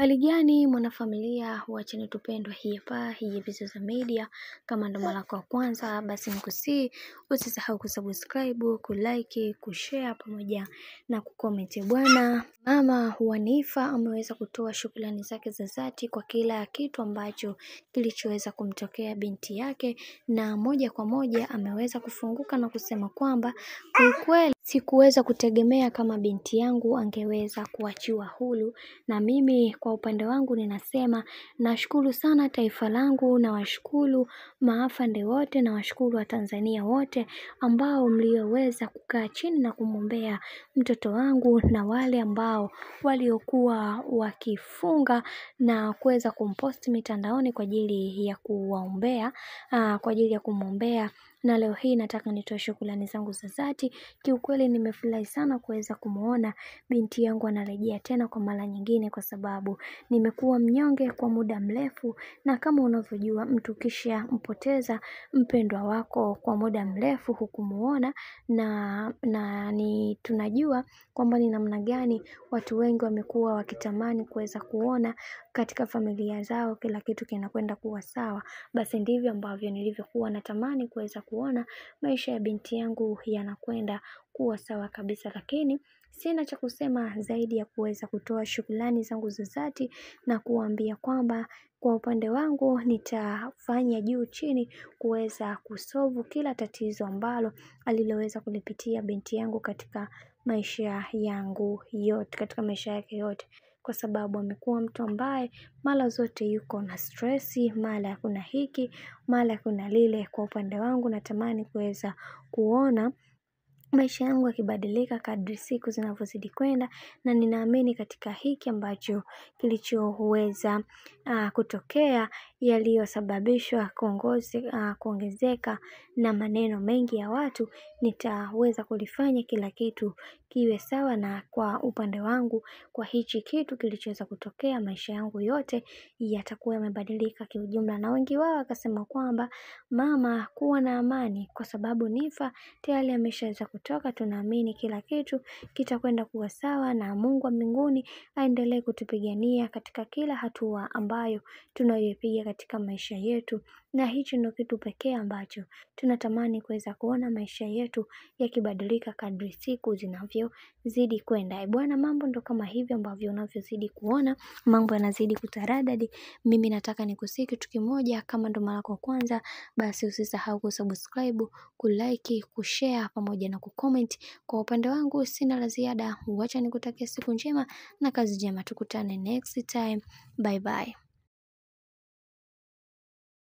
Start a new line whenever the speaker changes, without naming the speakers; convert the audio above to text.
Hali gani mwanafamilia wa channel tupendwa hii hapa, hii Vizoza Media. Kama ndo mara yako ya kwanza, basi nikusii usisahau kusubscribe, kulike, kushare pamoja na kucomment. Bwana mama Wanifa ameweza kutoa shukrani zake za dhati kwa kila kitu ambacho kilichoweza kumtokea binti yake, na moja kwa moja ameweza kufunguka na kusema kwamba kwa kweli sikuweza kutegemea kama binti yangu angeweza kuachiwa huru, na mimi kwa upande wangu ninasema nashukuru sana taifa langu, na washukuru maafande wote, na washukuru wa Tanzania wote ambao mlioweza kukaa chini na kumwombea mtoto wangu, na wale ambao waliokuwa wakifunga na kuweza kumpost mitandaoni kwa ajili ya kuwaombea, kwa ajili ya kumwombea. Na leo hii nataka nitoe shukrani zangu za dhati. Kiukweli nimefurahi sana kuweza kumuona binti yangu anarejea tena kwa mara nyingine, kwa sababu nimekuwa mnyonge kwa muda mrefu, na kama unavyojua mtu kisha mpoteza mpendwa wako kwa muda mrefu hukumuona, na ni tunajua kwamba ni namna gani watu wengi wamekuwa wakitamani kuweza kuona katika familia zao kila kitu kinakwenda kuwa sawa. Basi ndivyo ambavyo nilivyokuwa natamani kuweza kuona maisha ya binti yangu yanakwenda kuwa sawa kabisa, lakini sina cha kusema zaidi ya kuweza kutoa shukrani zangu za dhati na kuambia kwamba kwa upande wangu nitafanya juu chini kuweza kusolve kila tatizo ambalo aliloweza kulipitia binti yangu katika maisha yangu yote, katika maisha yake yote, kwa sababu amekuwa mtu ambaye mara zote yuko na stressi, mara kuna hiki, mara kuna lile. Kwa upande wangu natamani kuweza kuona maisha yangu yakibadilika kadri siku zinavyozidi kwenda, na ninaamini katika hiki ambacho kilichoweza kutokea, yaliyosababishwa kuongezeka na maneno mengi ya watu, nitaweza kulifanya kila kitu kiwe sawa. Na kwa upande wangu, kwa hichi kitu kilichoweza kutokea, maisha yangu yote yatakuwa yamebadilika kiujumla. Na wengi wao wakasema kwamba mama, kuwa na amani, kwa sababu Nifa tayari ameshaweza kutoka. Tunaamini kila kitu kitakwenda kuwa sawa, na Mungu wa mbinguni aendelee kutupigania katika kila hatua ambayo tunayopiga katika maisha yetu, na hicho ndio kitu pekee ambacho tunatamani kuweza kuona maisha yetu yakibadilika kadri siku zinavyozidi kwenda. Bwana, mambo ndo kama hivyo ambavyo unavyozidi kuona mambo yanazidi kutaradadi. Mimi nataka nikusii kitu kimoja, kama ndo mara yako kwanza, basi usisahau kusubscribe, kulike, kushare pamoja na kucomment. Kwa upande wangu sina la ziada, wacha nikutakia siku njema na kazi njema. Tukutane next time. Bye bye.